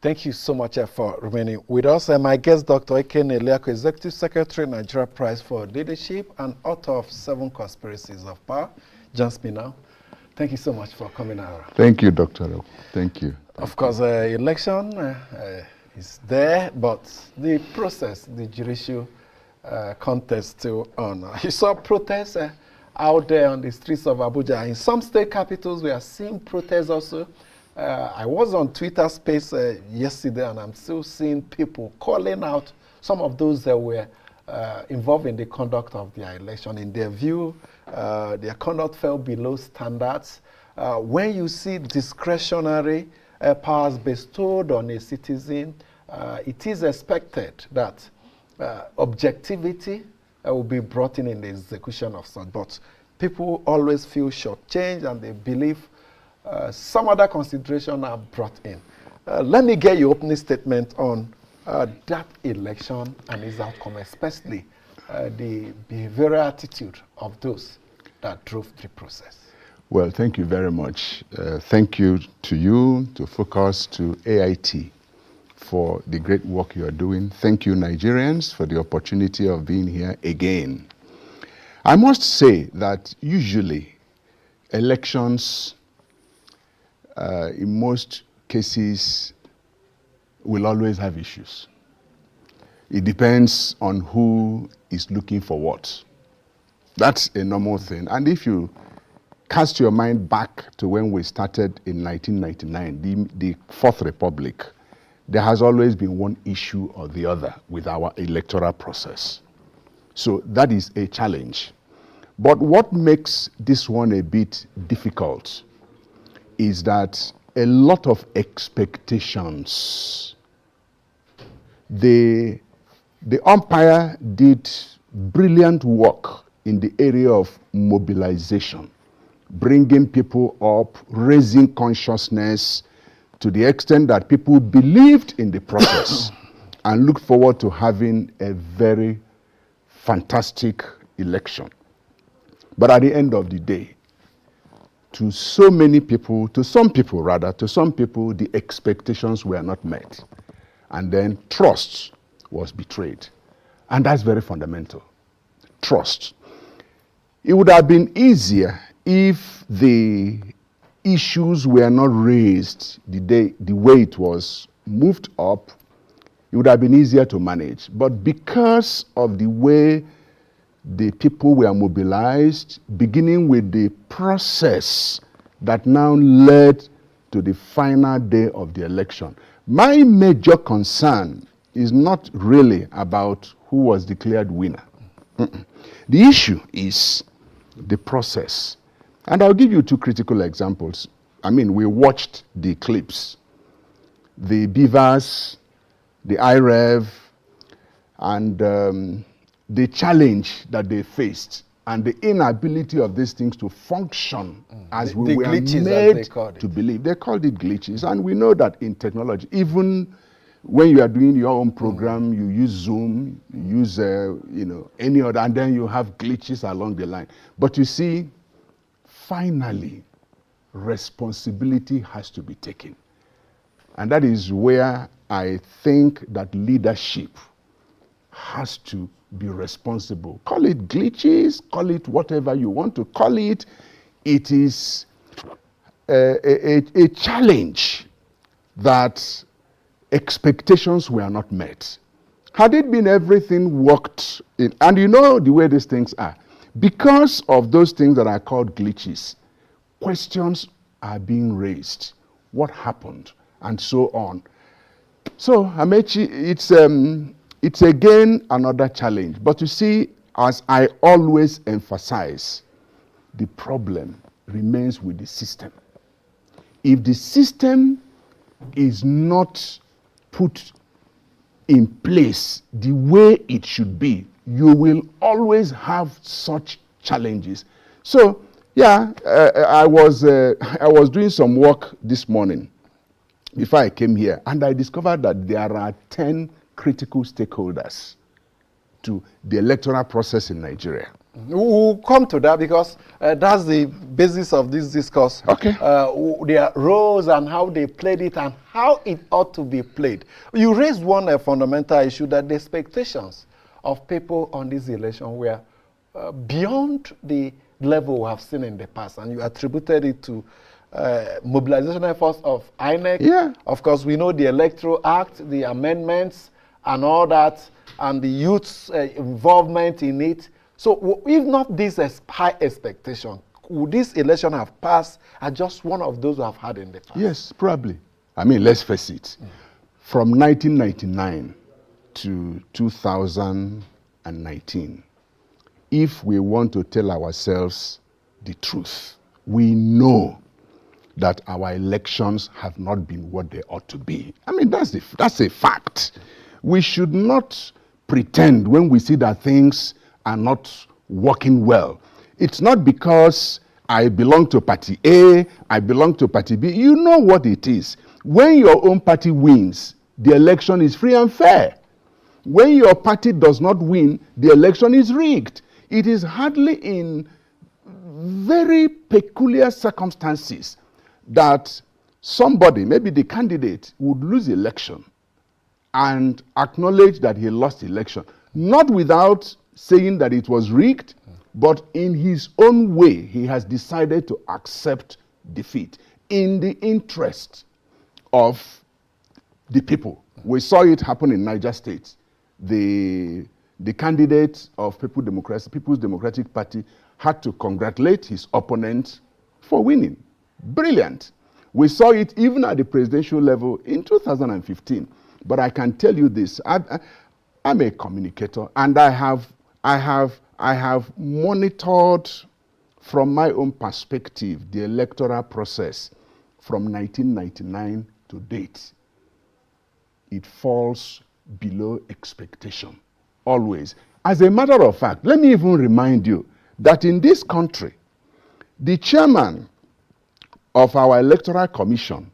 Thank you so much for remaining with us. My guest, Dr. Ike Neliaku, Executive Secretary, Nigeria Prize for Leadership and author of 7 Conspiracies of Power, joins me now. Thank you so much for coming out. Thank you, Dr. Thank you. Of course, election is there, but the process, the judicial contest still on. You saw protests out there on the streets of Abuja. In some state capitals, we are seeing protests also. I was on Twitter space yesterday, and I'm still seeing people calling out some of those that were involved in the conduct of their election. In their view, their conduct fell below standards. When you see discretionary powers bestowed on a citizen, it is expected that objectivity will be brought in the execution of such. But people always feel shortchanged, and they believe some other consideration are brought in. Let me get your opening statement on that election and its outcome, especially the behavioral attitude of those that drove the process. Well, thank you very much. Thank you to you, to Focus, to AIT for the great work you are doing. Thank you, Nigerians, for the opportunity of being here again. I must say that usually elections, in most cases, will always have issues. It depends on who is looking for what. That's a normal thing. And if you cast your mind back to when we started in 1999, the Fourth Republic, there has always been one issue or the other with our electoral process. So that is a challenge. But what makes this one a bit difficult is that a lot of expectations. The umpire did brilliant work in the area of mobilization, bringing people up, raising consciousness to the extent that people believed in the process and looked forward to having a very fantastic election. But at the end of the day, to so many people, to some people, the expectations were not met. And then trust was betrayed. And that's very fundamental. Trust. It would have been easier if the issues were not raised the way it was moved up. It would have been easier to manage. But because of the way the people were mobilized, beginning with the process that now led to the final day of the election. My major concern is not really about who was declared winner. The issue is the process. And I'll give you 2 critical examples. I mean, we watched the clips. The Beavers, the IREV, and the challenge that they faced and the inability of these things to function as we were made to believe. They called it glitches. And we know that in technology, even when you are doing your own program, you use Zoom, you use any other, and then you have glitches along the line. But you see, finally, responsibility has to be taken. And that is where I think that leadership has to be responsible. Call it glitches, call it whatever you want to call it. It is a challenge that expectations were not met. Had it been everything worked in, and you know the way these things are, because of those things that are called glitches, questions are being raised. What happened? And so on. So, Amechi, it's again another challenge. But you see, as I always emphasize, the problem remains with the system. If the system is not put in place the way it should be, you will always have such challenges. So, yeah, I was doing some work this morning before I came here, and I discovered that there are 10 critical stakeholders to the electoral process in Nigeria. We'll come to that because that's the basis of this discourse. Okay. Their roles and how they played it and how it ought to be played. You raised one fundamental issue, that the expectations of people on this election were beyond the level we have seen in the past, and you attributed it to mobilization efforts of INEC. Yeah. Of course, we know the Electoral Act, the amendments, and all that, and the youth's involvement in it. So if not this high expectation, would this election have passed as just one of those we have had in the past? Yes, probably. I mean, let's face it. From 1999 to 2019, if we want to tell ourselves the truth, we know that our elections have not been what they ought to be. I mean, that's a fact. We should not pretend when we see that things are not working well. It's not because I belong to party A, I belong to party B. You know what it is. When your own party wins, the election is free and fair. When your party does not win, the election is rigged. It is hardly in very peculiar circumstances that somebody, maybe the candidate, would lose the election and acknowledge that he lost the election, not without saying that it was rigged, but in his own way, he has decided to accept defeat in the interest of the people. We saw it happen in Niger State. The candidate of People's Democratic Party had to congratulate his opponent for winning. Brilliant. We saw it even at the presidential level in 2015. But I can tell you this, I'm a communicator, and I have monitored from my own perspective the electoral process from 1999 to date. It falls below expectation, always. As a matter of fact, let me even remind you that in this country, the chairman of our electoral commission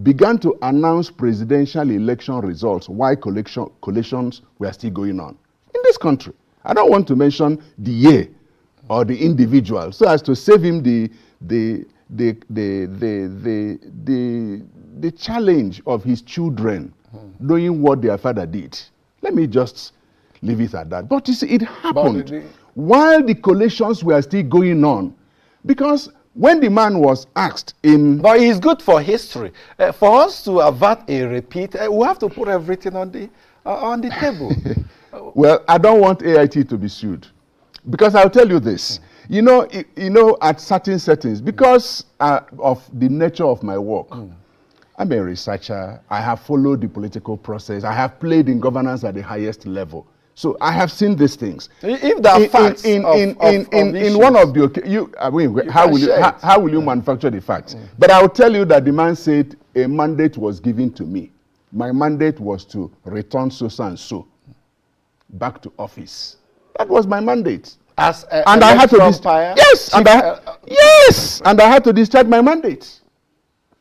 began to announce presidential election results while collations were still going on in this country. I don't want to mention the year or the individual so as to save him the challenge of his children knowing what their father did. Let me just leave it at that. But you see, it happened while the collations were still going on, because when the man was asked in... But it's good for history. For us to avert a repeat, we have to put everything on the table. Well, I don't want AIT to be sued, because I'll tell you this. You know, at certain settings, because of the nature of my work, I'm a researcher. I have followed the political process. I have played in governance at the highest level. So I have seen these things. If there are facts in one of the how will you manufacture the facts? But I will tell you that the man said a mandate was given to me. My mandate was to return so and so back to office. That was my mandate. As a and I had to and I had to discharge my mandate.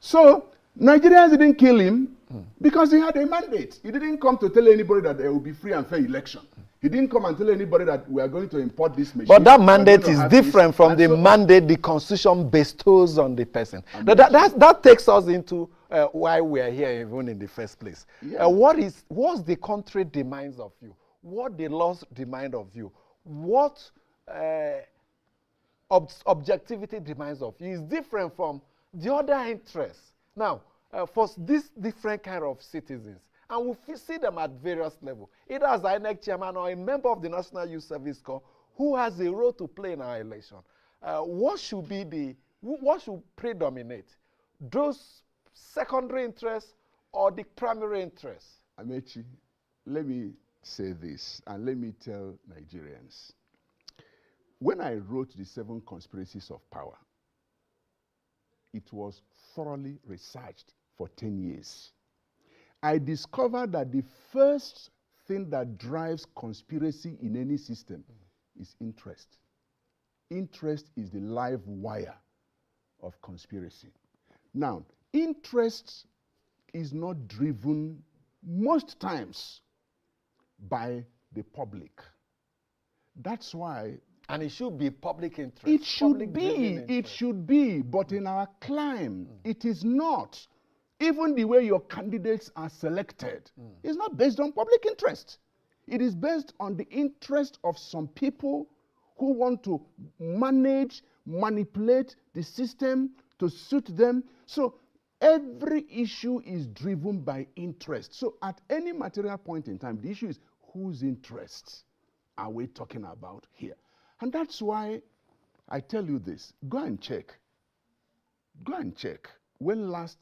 So Nigerians didn't kill him because he had a mandate. He didn't come to tell anybody that there will be free and fair election. He didn't come and tell anybody that we are going to import this machine. But that mandate is different from the mandate the Constitution bestows on the person. That takes us into why we are here even in the first place. Yeah. What's the country demands of you? What the laws demand of you? What objectivity demands of you is different from the other interests. Now, for these different kind of citizens, and we see them at various levels, either as INEC chairman or a member of the National Youth Service Corps who has a role to play in our election. What should predominate? Those secondary interests or the primary interests? Amechi, let me say this, and let me tell Nigerians. When I wrote the 7 Conspiracies of Power, it was thoroughly researched for 10 years. I discovered that the first thing that drives conspiracy in any system is interest. Interest is the live wire of conspiracy. Now, interest is not driven most times by the public. That's why... And it should be public interest. It should be. It should be. But in our climb, it is not. Even the way your candidates are selected is not based on public interest. It is based on the interest of some people who want to manage, manipulate the system to suit them. So every issue is driven by interest. So at any material point in time, the issue is whose interests are we talking about here? And that's why I tell you this. Go and check. Go and check. When last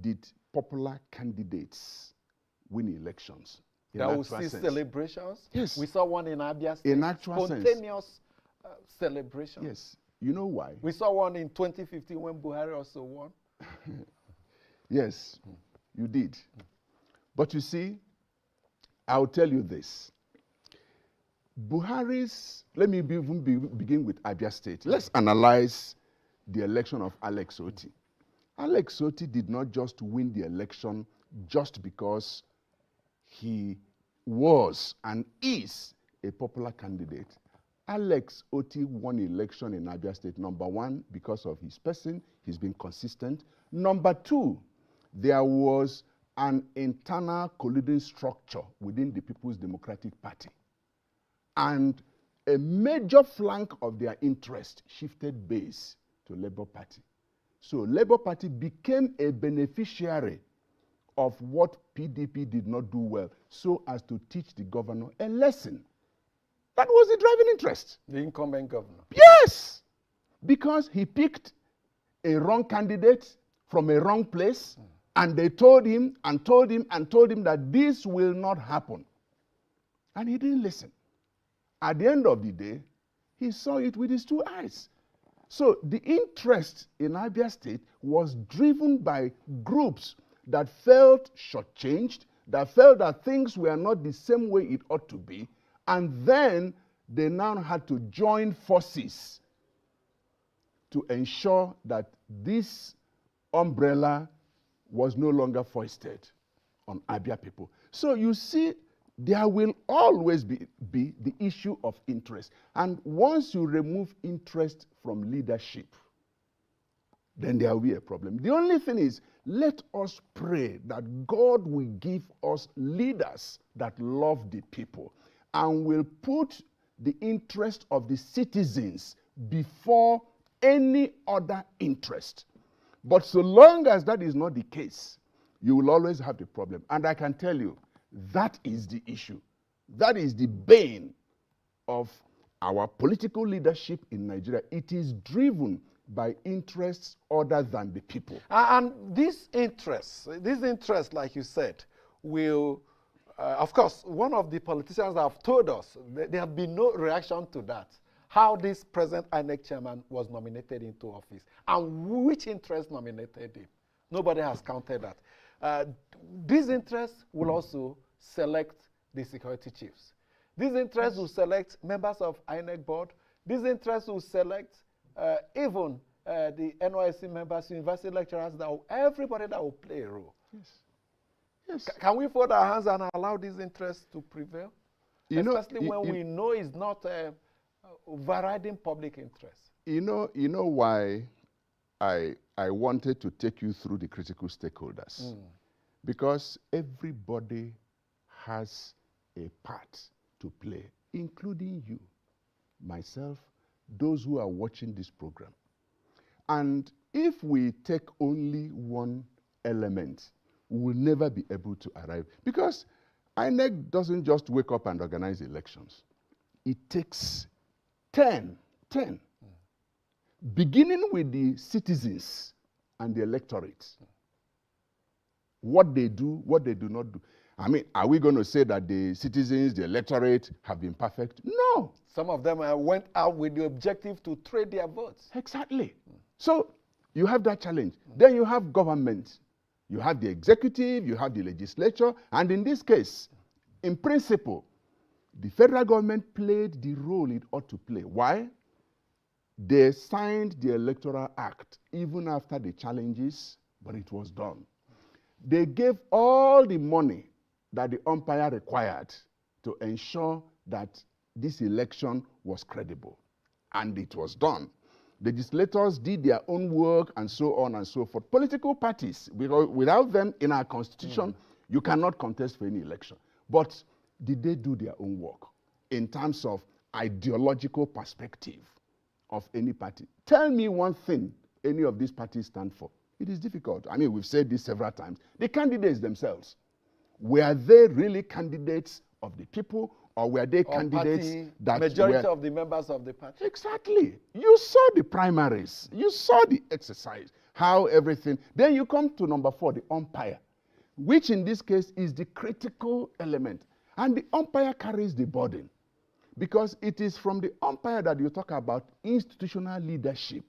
did popular candidates win elections? There will see celebrations. Yes. We saw one in Abia State. In actual spontaneous celebration. Yes. You know why? We saw one in 2015 when Buhari also won. Yes, you did. But you see, I'll tell you this. Buhari's, let me begin with Abia State. Let's analyze the election of Alex Otti. Alex Otti did not just win the election just because he was and is a popular candidate. Alex Otti won election in Abia State, number one, because of his person. He's been consistent. Number two, there was an internal colluding structure within the People's Democratic Party. And a major flank of their interest shifted base to Labour Party. So Labour Party became a beneficiary of what PDP did not do well, so as to teach the governor a lesson. That was the driving interest. The incumbent governor. Yes! Because he picked a wrong candidate from a wrong place, and they told him and told him and told him that this will not happen. And he didn't listen. At the end of the day, he saw it with his two eyes. So the interest in Abia State was driven by groups that felt shortchanged, that felt that things were not the same way it ought to be, and then they now had to join forces to ensure that this umbrella was no longer foisted on Abia people. So you see, there will always be the issue of interest. And once you remove interest from leadership, then there will be a problem. The only thing is, let us pray that God will give us leaders that love the people and will put the interest of the citizens before any other interest. But so long as that is not the case, you will always have the problem. And I can tell you, that is the issue. That is the bane of our political leadership in Nigeria. It is driven by interests other than the people. And these interests, like you said, will, of course, one of the politicians have told us there have been no reaction to that. How this present INEC chairman was nominated into office and which interest nominated him. Nobody has counted that. These interests will also select the security chiefs. These interests will select members of INEC board. These interests will select even the NYSC members, university lecturers, everybody that will play a role. Yes. Yes. Can we fold our hands and allow these interests to prevail? Especially when we know it's not overriding public interest. You know why I wanted to take you through the critical stakeholders. Because everybody has a part to play, including you, myself, those who are watching this program. And if we take only one element, we will never be able to arrive. Because INEC doesn't just wake up and organize elections. It takes 10. Beginning with the citizens and the electorate. What they do, what they do not do. I mean, are we going to say that the citizens, the electorate have been perfect? No. Some of them went out with the objective to trade their votes. Exactly. So you have that challenge. Then you have government. You have the executive, you have the legislature, and in this case, in principle, the federal government played the role it ought to play. Why? They signed the Electoral Act even after the challenges, but it was done. They gave all the money that the umpire required to ensure that this election was credible. And it was done. Legislators did their own work and so on and so forth. Political parties, without them in our constitution, you cannot contest for any election. But did they do their own work in terms of ideological perspective of any party? Tell me one thing any of these parties stand for. It is difficult. I mean, we've said this several times. The candidates themselves, were they really candidates of the people, or were they candidates that majority of the members of the party? Exactly. You saw the primaries. You saw the exercise, how everything. Then you come to number 4, the umpire, which in this case is the critical element. And the umpire carries the burden, because it is from the umpire that you talk about institutional leadership.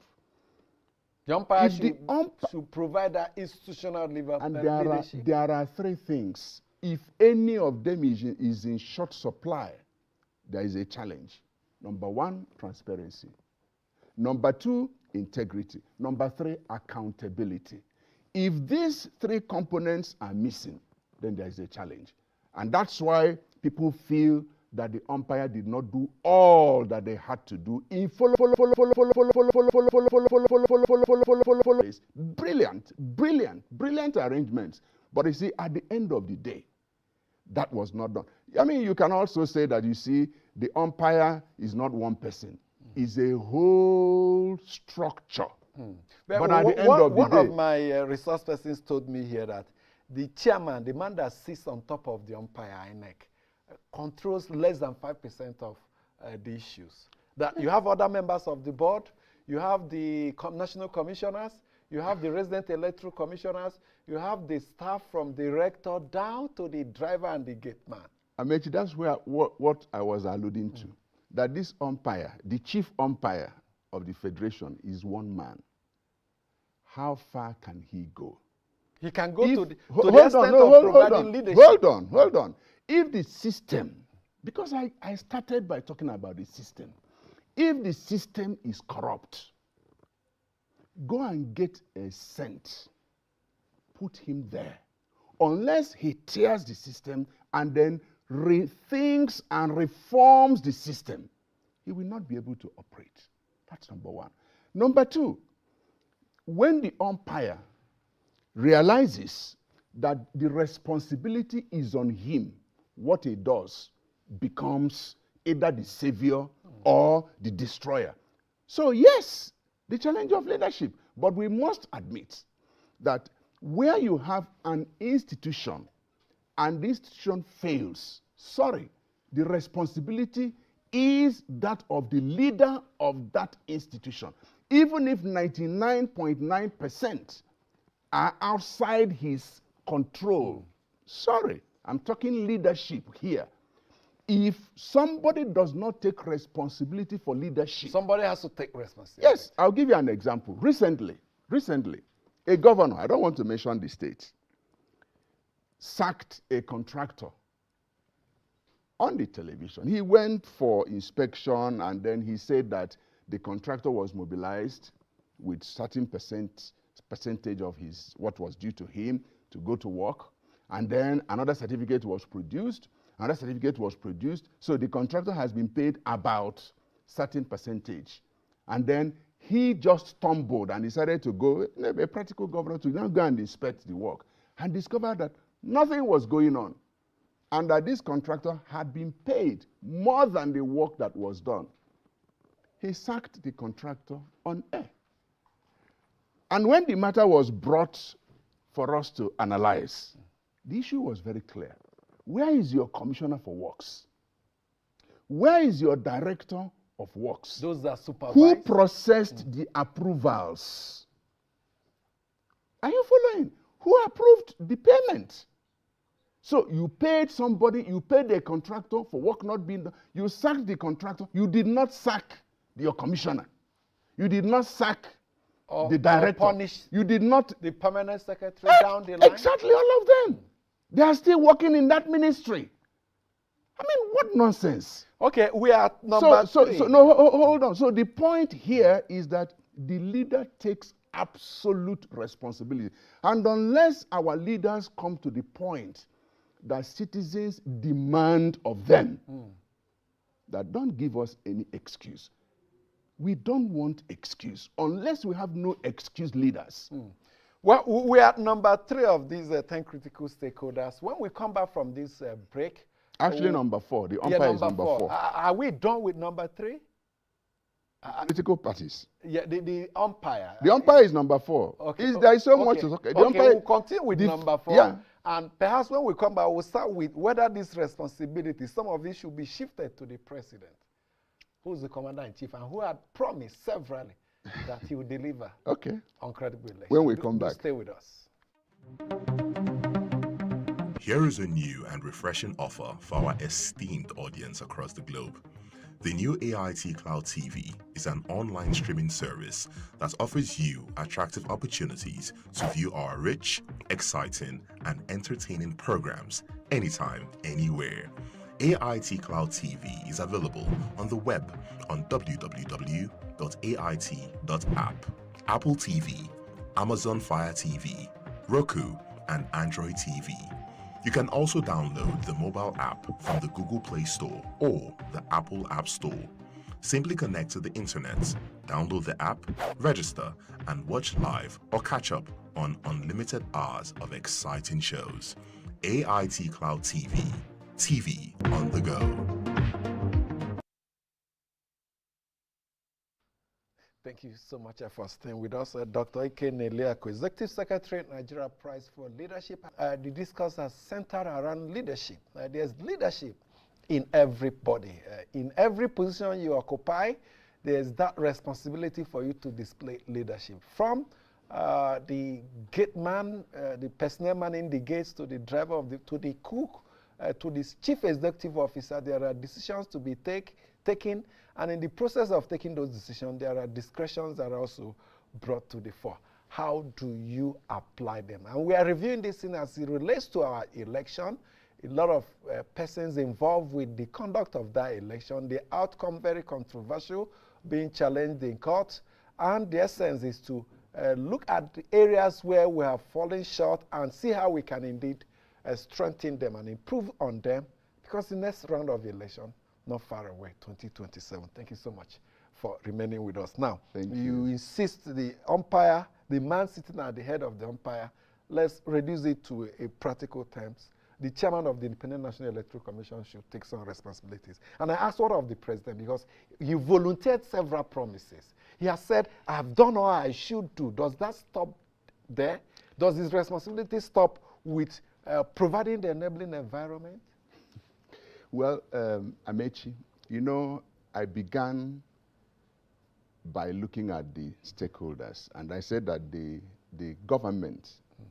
The umpire should provide that institutional leadership. And there are 3 things. If any of them is in short supply, there is a challenge. Number 1, transparency. Number 2, integrity. Number 3, accountability. If these 3 components are missing, then there is a challenge. And that's why people feel that the umpire did not do all that they had to do in brilliant arrangements. But you see, at the end of the day, that was not done. I mean, you can also say that, you see, the umpire is not one person. It's a whole structure. But at the end of the day, one of my resource persons told me here that the chairman, the man that sits on top of the umpire, INEC, controls less than 5% of the issues. That you have other members of the board, you have the national commissioners, you have the resident electoral commissioners, you have the staff from the rector down to the driver and the gate man. Amechi, that's what I was alluding to. That this umpire, the chief umpire of the federation, is one man. How far can he go? He can go to the extent of providing leadership. Hold on. If the system, because I started by talking about the system. If the system is corrupt, go and get a cent, put him there. Unless he tears the system and then rethinks and reforms the system, he will not be able to operate. That's number 1. Number 2, when the umpire realizes that the responsibility is on him, what he does becomes either the savior or the destroyer. So yes, the challenge of leadership. But we must admit that where you have an institution and the institution fails, the responsibility is that of the leader of that institution. Even if 99.9% are outside his control. I'm talking leadership here. If somebody does not take responsibility for leadership, somebody has to take responsibility. Yes, I'll give you an example. Recently, a governor, I don't want to mention the state, sacked a contractor on the television. He went for inspection, and then he said that the contractor was mobilized with certain percentage of what was due to him to go to work. And then another certificate was produced. So the contractor has been paid about certain percentage. And then he just stumbled and decided to go, a practical governor, to now go and inspect the work, and discovered that nothing was going on, and that this contractor had been paid more than the work that was done. He sacked the contractor on air. And when the matter was brought for us to analyze, the issue was very clear. Where is your commissioner for works? Where is your director of works? Those are supervised. Who processed the approvals? Are you following? Who approved the payment? So you paid somebody, you paid a contractor for work not being done. You sacked the contractor. You did not sack your commissioner. You did not sack the director. Or punish you did not the permanent secretary down the line. Exactly, all of them. They are still working in that ministry. I mean, what nonsense. Okay, we are at number 3. No, hold on. So the point here is that the leader takes absolute responsibility. And unless our leaders come to the point that citizens demand of them, that don't give us any excuse. We don't want excuse unless we have no excuse leaders. Well, we are at number 3 of these 10 critical stakeholders. When we come back from this break... Actually, number 4. The umpire is number 4. Are we done with number 3? Political parties. Yeah, the umpire. The umpire is number 4. Okay. There is so much to talk about. Okay, we'll continue with number 4. Yeah. And perhaps when we come back, we'll start with whether this responsibility, some of it should be shifted to the president, who's the commander-in-chief, and who had promised severally that he will deliver on credible election. When we come back. Stay with us. Here is a new and refreshing offer for our esteemed audience across the globe. The new AIT Cloud TV is an online streaming service that offers you attractive opportunities to view our rich, exciting, and entertaining programs anytime, anywhere. AIT Cloud TV is available on the web on www.ait.app, Apple TV, Amazon Fire TV, Roku, and Android TV. You can also download the mobile app from the Google Play Store or the Apple App Store. Simply connect to the internet, download the app, register, and watch live or catch up on unlimited hours of exciting shows. AIT Cloud TV. TV on the go. Thank you so much for staying with us. Dr. Ike Neliaku, Executive Secretary at Nigeria Prize for Leadership. The discourse has centered around leadership. There's leadership in everybody. In every position you occupy, there's that responsibility for you to display leadership. From the gate man, the personnel man in the gates, to the driver to the cook, to the chief executive officer, there are decisions to be taken, and in the process of taking those decisions, there are discretions that are also brought to the fore. How do you apply them? And we are reviewing this thing as it relates to our election. A lot of persons involved with the conduct of that election, the outcome very controversial, being challenged in court, and the essence is to look at the areas where we have fallen short and see how we can indeed strengthen them and improve on them, because the next round of election, not far away, 2027. Thank you so much for remaining with us. Now, you insist the umpire, the man sitting at the head of the umpire, let's reduce it to a practical terms. The chairman of the Independent National Electoral Commission should take some responsibilities. And I asked what of the president, because he volunteered several promises. He has said, I have done all I should do. Does that stop there? Does his responsibility stop with providing the enabling environment? Well, Amechi, you know, I began by looking at the stakeholders, and I said that the government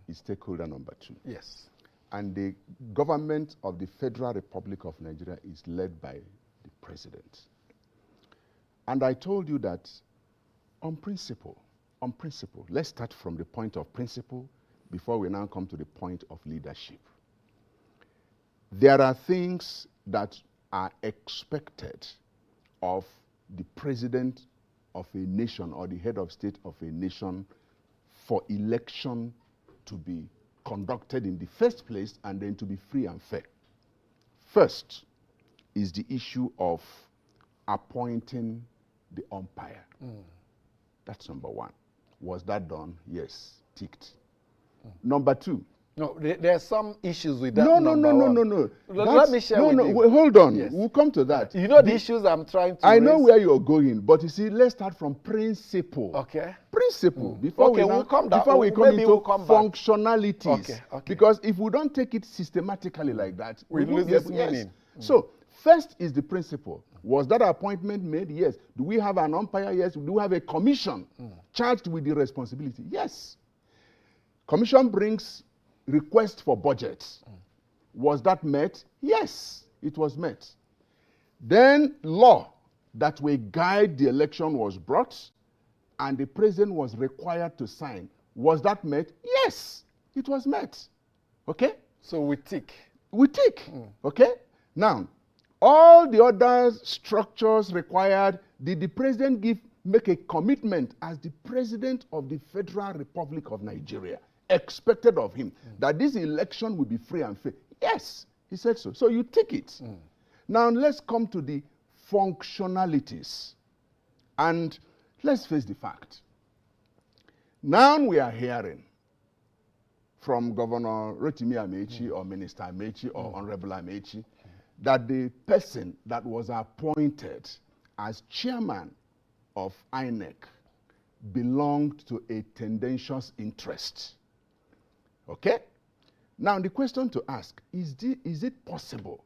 is stakeholder number 2. Yes. And the government of the Federal Republic of Nigeria is led by the president. And I told you that on principle, let's start from the point of principle before we now come to the point of leadership. There are things that are expected of the president of a nation or the head of state of a nation for election to be conducted in the first place and then to be free and fair. First is the issue of appointing the umpire. That's number 1. Was that done? Yes, ticked. Number 2. No, there are some issues with that. No. Let me share with you. Hold on. Yes. We'll come to that. You know the issues I'm trying to I know raise? where you're going, but you see, let's start from principle. Okay. Principle. Before we come into functionalities. Okay. Because if we don't take it systematically like that, we lose its meaning. So, first is the principle. Was that appointment made? Yes. Do we have an umpire? Yes. Do we have a commission charged with the responsibility? Yes. Commission brings request for budgets. Was that met? Yes, it was met. Then law that will guide the election was brought, and the president was required to sign. Was that met? Yes, it was met. Okay? So we tick. Okay? Now, all the other structures required, did the president make a commitment as the president of the Federal Republic of Nigeria, expected of him, that this election will be free and fair? Yes, he said so. So you take it. Now let's come to the functionalities. And let's face the fact. Now we are hearing from Governor Rotimi Amechi or Minister Amechi or Honorable Amechi that the person that was appointed as chairman of INEC belonged to a tendentious interest. Okay? Now the question to ask, is it possible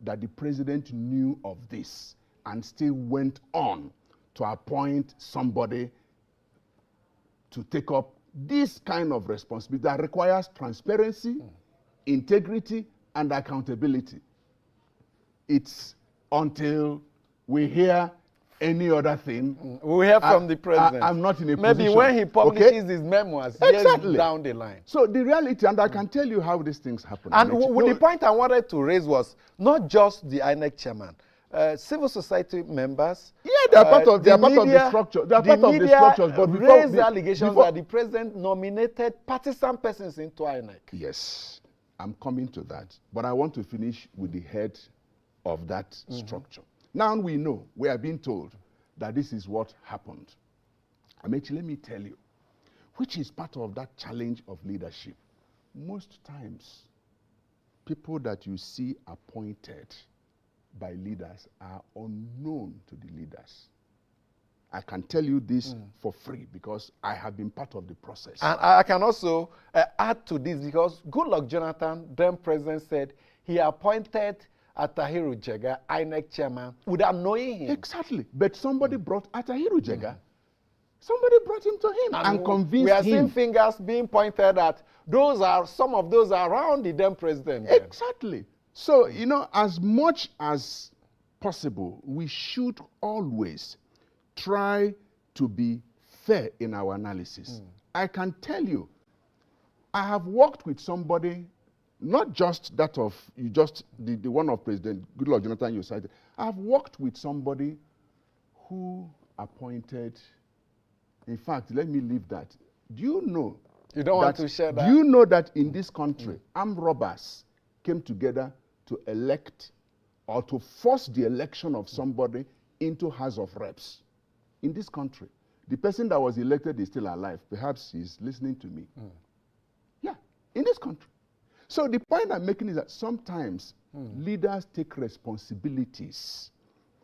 that the president knew of this and still went on to appoint somebody to take up this kind of responsibility that requires transparency, integrity, and accountability? It's until we hear any other thing. We hear from the president. I'm not in a Maybe position. when he publishes his memoirs, exactly. Years down the line. So the reality, and I can tell you how these things happen. And the point I wanted to raise was not just the INEC chairman. Civil society members. Yeah, they are part of the structure. They are part of the structures. But raised allegations that the president nominated partisan persons into INEC. Yes, I'm coming to that. But I want to finish with the head of that structure. Now we know, we are being told that this is what happened. Amechi, let me tell you, which is part of that challenge of leadership. Most times, people that you see appointed by leaders are unknown to the leaders. I can tell you this for free because I have been part of the process. And I can also add to this because Goodluck Jonathan, then president, said he appointed Atahiru Jega, INEC chairman, without knowing him. Exactly. But somebody brought Atahiru Jega. Somebody brought him to him and convinced him. We are seeing fingers being pointed at. Some of those are around the then president. Exactly. So, you know, as much as possible, we should always try to be fair in our analysis. I can tell you, I have worked with somebody, not just that of, the one of President Goodluck Jonathan you cited. I have worked with somebody who appointed, in fact, let me leave that. Do you know? You don't want to share that? Do you know that in this country, armed robbers came together to elect or to force the election of somebody into House of Reps in this country? The person that was elected is still alive. Perhaps he's listening to me. Yeah, in this country. So the point I'm making is that sometimes leaders take responsibilities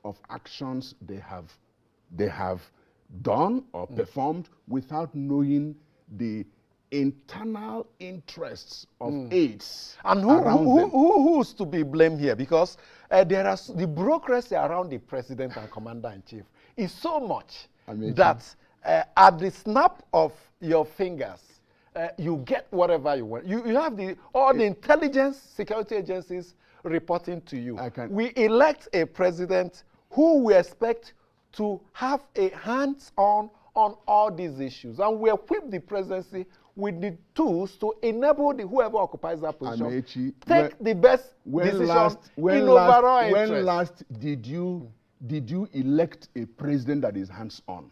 of actions they have done or performed without knowing the internal interests of aides. And who's to be blamed here? Because there are the bureaucracy around the president and commander-in-chief is so much that at the snap of your fingers, you get whatever you want. You have all the intelligence security agencies reporting to you. We elect a president who we expect to have a hands-on on all these issues, and we equip the presidency with the tools to enable whoever occupies that position take the best decision in overall interest. When last did you elect a president that is hands-on?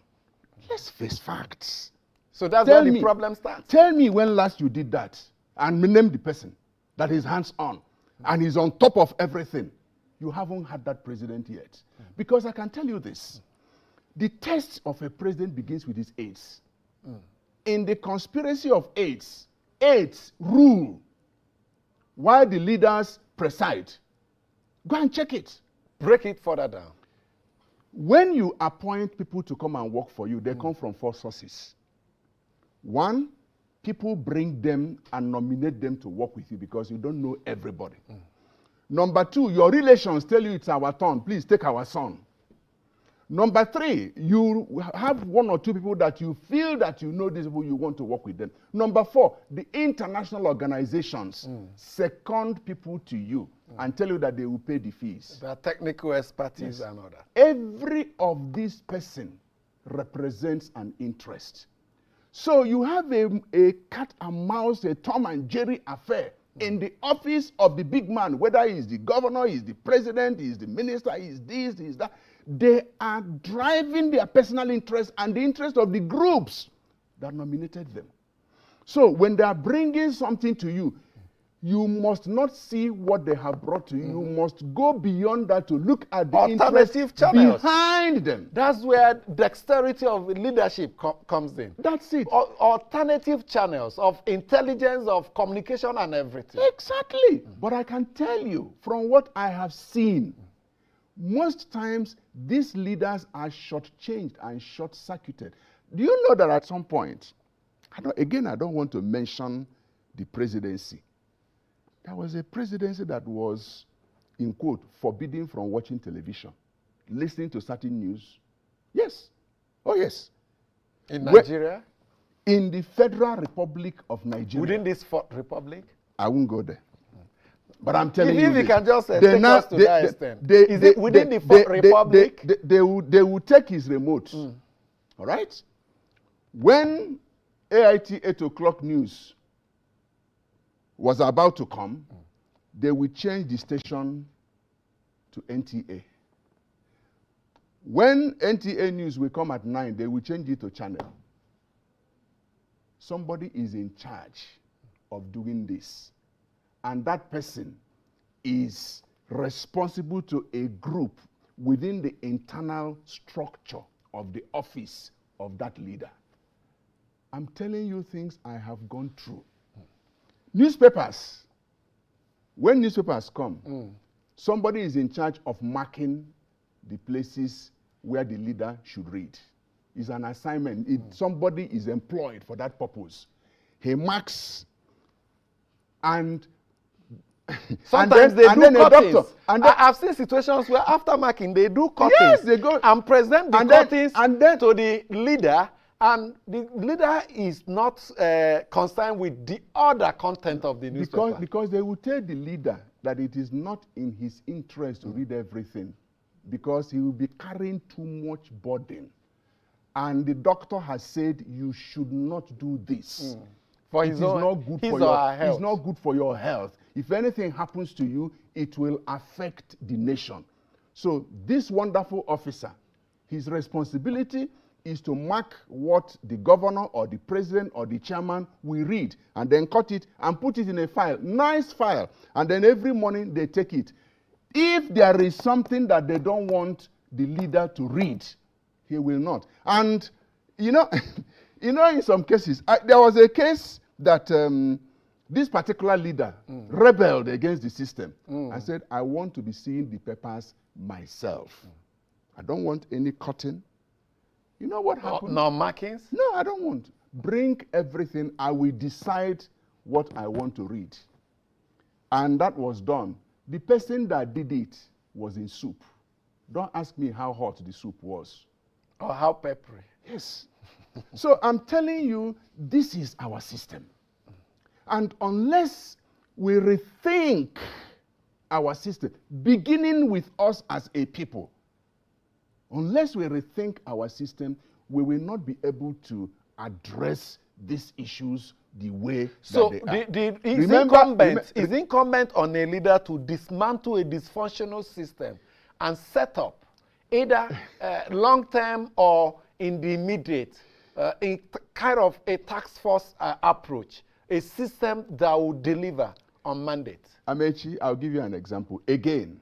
Let's face facts. So that's where the problem starts. Tell me when last you did that and name the person that is hands-on and is on top of everything. You haven't had that president yet. Because I can tell you this. The test of a president begins with his aides. In the conspiracy of aides rule while the leaders preside. Go and check it. Break it further down. When you appoint people to come and work for you, they come from 4 sources. 1, people bring them and nominate them to work with you because you don't know everybody. Number 2, your relations tell you it's our turn. Please take our son. Number 3, you have 1 or 2 people that you feel that you know these people, you want to work with them. Number 4, the international organizations second people to you and tell you that they will pay the fees. Their technical expertise and all that. Every of these person represents an interest. So you have a cat and mouse, a Tom and Jerry affair in the office of the big man, whether he's the governor, he's the president, he's the minister, he's this, he's that. They are driving their personal interest and the interest of the groups that nominated them. So when they are bringing something to you, You must not see what they have brought to you. You must go beyond that to look at the alternative channels behind them. That's where dexterity of leadership comes in. That's it. Alternative channels of intelligence, of communication, and everything. Exactly. But I can tell you, from what I have seen, most times these leaders are shortchanged and short-circuited. Do you know that at some point, I don't want to mention the presidency. There was a presidency that was, in quote, forbidden from watching television, listening to certain news. Yes. Oh, yes. In Nigeria? In the Federal Republic of Nigeria. Within this republic? I won't go there. But I'm telling you, if you can just take us to that extent. Is it within the republic? They will take his remote. All right? When AIT 8 o'clock news was about to come, they will change the station to NTA. When NTA news will come at 9, they will change it to channel. Somebody is in charge of doing this. And that person is responsible to a group within the internal structure of the office of that leader. I'm telling you things I have gone through. Newspapers, when newspapers come, somebody is in charge of marking the places where the leader should read. It's an assignment. Somebody is employed for that purpose. He marks, and sometimes they do cuttings. I've seen situations where after marking, they do cuttings. Yes, they go and present the cuttings to the leader. And the leader is not concerned with the other content of the newspaper. Because they will tell the leader that it is not in his interest to read everything, because he will be carrying too much burden. And the doctor has said you should not do this. For it is not good for your health. It's not good for your health. If anything happens to you, it will affect the nation. So this wonderful officer, his responsibility is to mark what the governor or the president or the chairman will read, and then cut it and put it in a file, nice file, and then every morning they take it. If there is something that they don't want the leader to read, he will not. And you know, in some cases, there was a case that this particular leader rebelled against the system and said, I want to be seeing the papers myself. I don't want any cutting. You know what happened? No markings? No, I don't want. Bring everything. I will decide what I want to read. And that was done. The person that did it was in soup. Don't ask me how hot the soup was. Or how peppery. Yes. So I'm telling you, this is our system. And unless we rethink our system, beginning with us as a people, unless we rethink our system, we will not be able to address these issues the way so that they are. It's incumbent on a leader to dismantle a dysfunctional system and set up either long-term or in the immediate, kind of a task force approach, a system that will deliver on mandate. Amechi, I'll give you an example. Again,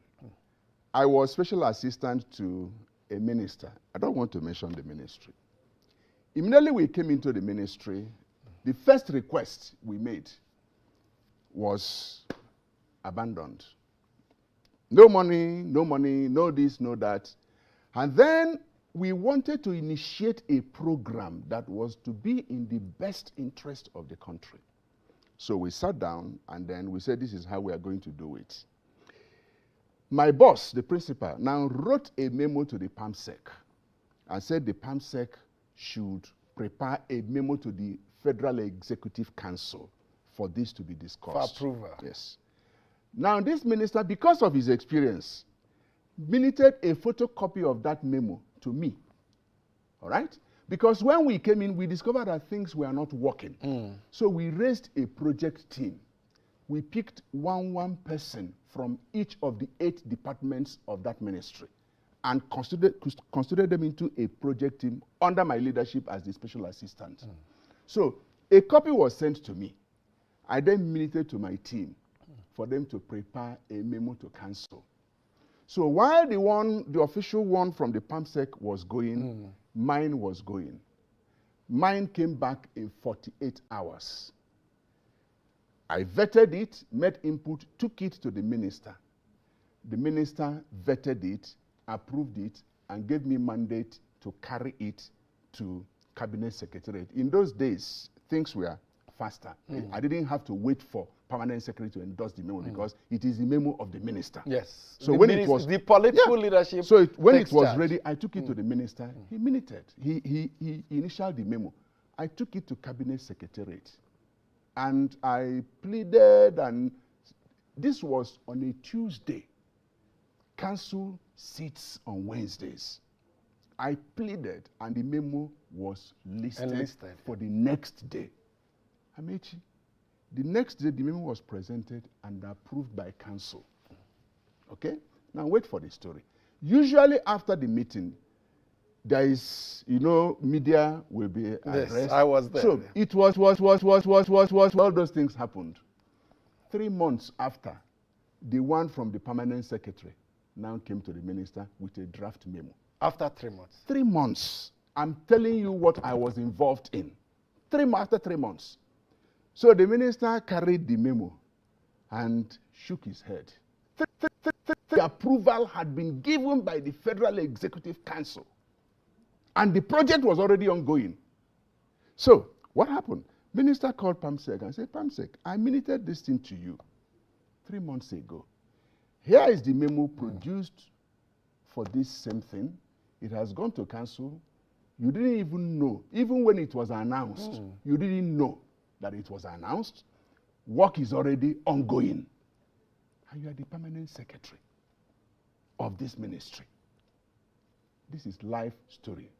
I was special assistant to a minister. I don't want to mention the ministry. Immediately we came into the ministry, the first request we made was abandoned. No money, no this, no that. And then we wanted to initiate a program that was to be in the best interest of the country. So we sat down and then we said, this is how we are going to do it. My boss, the principal, now wrote a memo to the PAMSEC and said the PAMSEC should prepare a memo to the Federal Executive Council for this to be discussed. For approval. Yes. Now this minister, because of his experience, minuted a photocopy of that memo to me. All right? Because when we came in, we discovered that things were not working. So we raised a project team. We picked one person from each of the 8 departments of that ministry and considered them into a project team under my leadership as the special assistant. So a copy was sent to me. I then minuted to my team for them to prepare a memo to cancel. So while the official one from the PAMSEC was going, mine was going. Mine came back in 48 hours. I vetted it, made input, took it to the minister. The minister vetted it, approved it, and gave me mandate to carry it to Cabinet Secretariat. In those days, things were faster. I didn't have to wait for Permanent Secretary to endorse the memo because it is the memo of the minister. Yes. So when it was the political leadership. So when it was charge. ready, I took it to the minister. He minuted. He initialed the memo. I took it to Cabinet Secretariat, and I pleaded. And this was on a Tuesday. Council sits on Wednesdays. I pleaded, and the memo was listed for the next day. Amechi, the next day, the memo was presented and approved by council. Okay? Now wait for the story. Usually after the meeting, there is, media will be addressed. Yes, I was there. So it was, all those things happened. 3 months after, the one from the permanent secretary now came to the minister with a draft memo. After 3 months? 3 months. I'm telling you what I was involved in. After 3 months. So the minister carried the memo and shook his head. The approval had been given by the Federal Executive Council. And the project was already ongoing. So what happened? Minister called PAMSEC and said, PAMSEC, I minuted this thing to you 3 months ago. Here is the memo produced for this same thing. It has gone to council. You didn't even know. Even when it was announced, you didn't know that it was announced. Work is already ongoing. And you are the permanent secretary of this ministry. This is life story.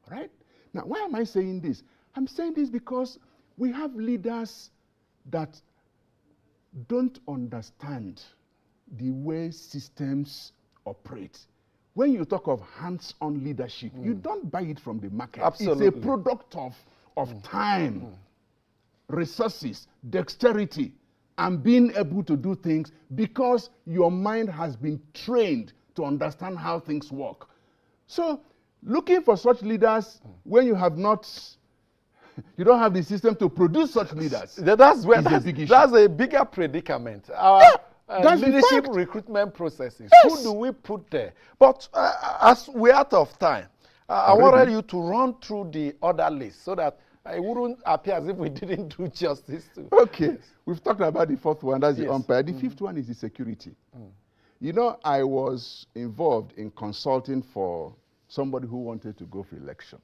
All right? Now, why am I saying this? I'm saying this because we have leaders that don't understand the way systems operate. When you talk of hands-on leadership, you don't buy it from the market. Absolutely. It's a product of time, resources, dexterity, and being able to do things because your mind has been trained to understand how things work. So, looking for such leaders when you have not, you don't have the system to produce such leaders. That's a bigger predicament. Our leadership recruitment processes. Yes. Who do we put there? But as we're out of time, I wanted you to run through the other list so that it wouldn't appear as if we didn't do justice to. Okay, we've talked about the fourth one, that's the umpire. The fifth one is the security. You know, I was involved in consulting for somebody who wanted to go for election.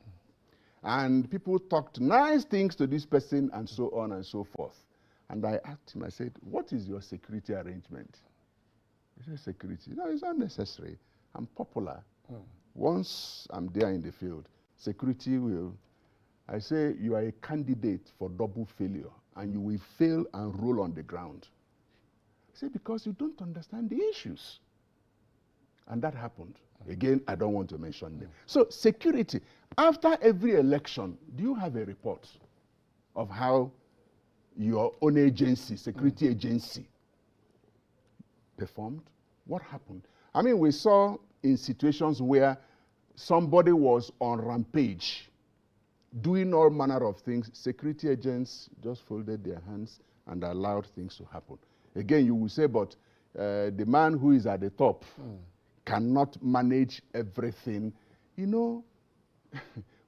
And people talked nice things to this person and so on and so forth. And I asked him, I said, what is your security arrangement? He said, security? No, it's not necessary. I'm popular. Once I'm there in the field, security will. I say, you are a candidate for double failure, and you will fail and roll on the ground. I say, because you don't understand the issues. And that happened. Again, I don't want to mention them. So security, after every election, do you have a report of how your own agency, security agency, performed? What happened? I mean, we saw in situations where somebody was on rampage, doing all manner of things, security agents just folded their hands and allowed things to happen. Again, you will say, but the man who is at the top cannot manage everything. You know,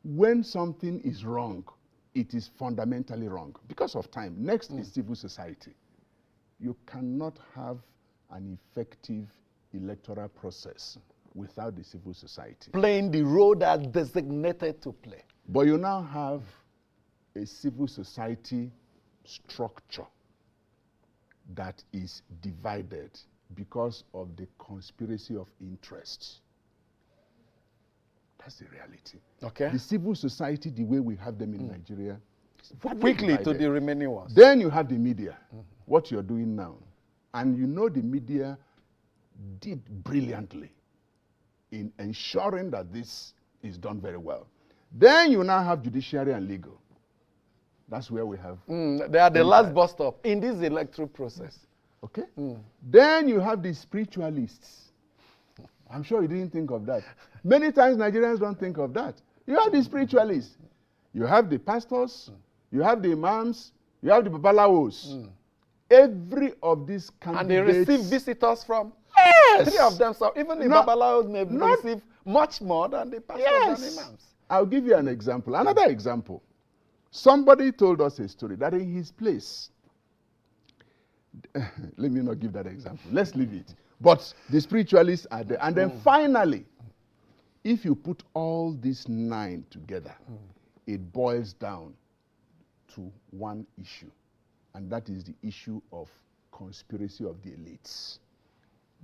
when something is wrong, it is fundamentally wrong because of time. Next is civil society. You cannot have an effective electoral process without the civil society. Playing the role that's designated to play. But you now have a civil society structure that is divided because of the conspiracy of interests. That's the reality. Okay. The civil society, the way we have them in Nigeria, quickly divided to the remaining ones. Then you have the media, what you're doing now. And you know the media did brilliantly in ensuring that this is done very well. Then you now have judiciary and legal. That's where we have. They are the last bus stop in this electoral process. Okay? Then you have the spiritualists. I'm sure you didn't think of that. Many times Nigerians don't think of that. You have the spiritualists. You have the pastors. You have the imams. You have the babalawos. Every of these candidates... And they receive visitors from... Yes! 3 of them. So even the babalawos may receive much more than the pastors and imams. I'll give you an example. Another example. Somebody told us a story that in his place... let me not give that example. Let's leave it. But the spiritualists are there. And then finally, if you put all these 9 together, it boils down to one issue. And that is the issue of conspiracy of the elites.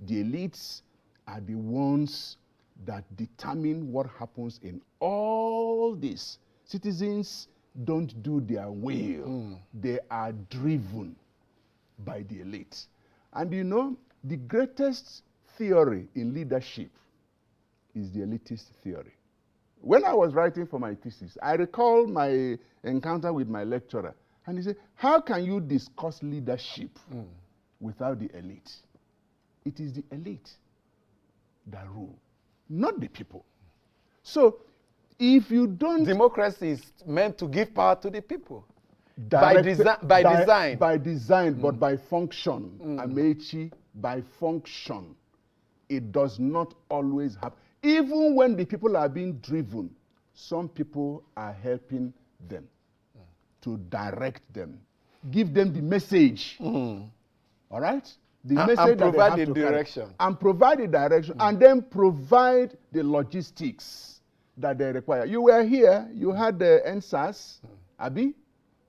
The elites are the ones that determine what happens in all this. Citizens don't do their will. They are driven by the elite. And you know, the greatest theory in leadership is the elitist theory. When I was writing for my thesis, I recall my encounter with my lecturer. And he said, how can you discuss leadership without the elite? It is the elite that rule, not the people. So, if you don't... Democracy is meant to give power to the people. By design. By design, but by function. Amechi, by function. It does not always happen. Even when the people are being driven, some people are helping them to direct them. Give them the message. All right? The message and that provide they have the to direction. Carry. And provide the direction. And then provide the logistics that they require. You were here. You had the NSAS. Abi?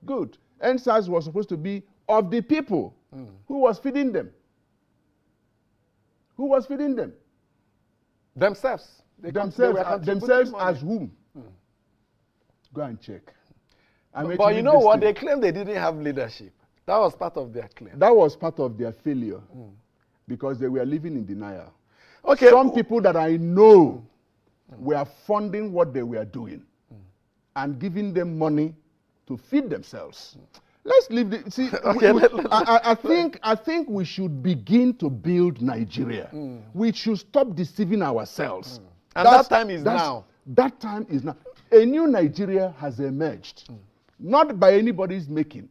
Good. NSAS was supposed to be of the people. Who was feeding them? Who was feeding them? Themselves. Themselves as whom? Go and check. But you know what? They claim they didn't have leadership. That was part of their claim. That was part of their failure. Because they were living in denial. Okay. Some people that I know were funding what they were doing and giving them money to feed themselves. Let's leave the... See, okay, I think we should begin to build Nigeria. We should stop deceiving ourselves. And that time is now. That time is now. A new Nigeria has emerged. Not by anybody's making.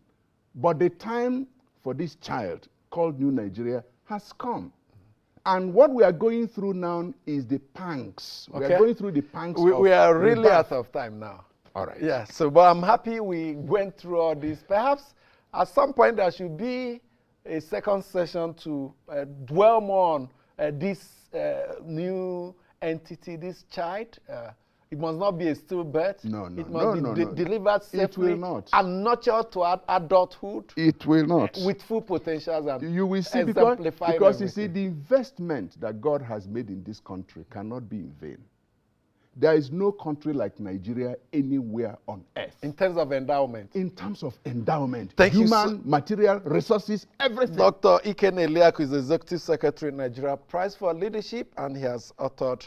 But the time for this child called New Nigeria has come. And what we are going through now is the pangs. We are going through the pangs. We are really out of time now. All right. Yeah, so, but I'm happy we went through all this. Perhaps at some point there should be a second session to dwell more on this new entity, this child. It must not be a stillbirth. It must be delivered safely and nurtured to adulthood. It will not. With full potentials and you will see because you see, the investment that God has made in this country cannot be in vain. There is no country like Nigeria anywhere on earth. In terms of endowment. In terms of endowment. Thank you. Human, material, resources, everything. Dr. Ike Neliaku is the Executive Secretary, Nigeria Prize for Leadership, and he has authored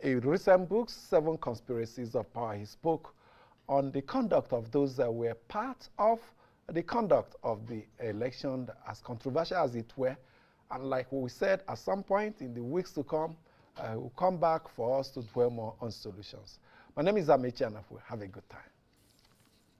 a recent book, 7 Conspiracies of Power. He spoke on the conduct of those that were part of the conduct of the election, as controversial as it were. And like we said, at some point in the weeks to come, we'll come back for us to dwell more on solutions. My name is Amechi Anafu. Have a good time.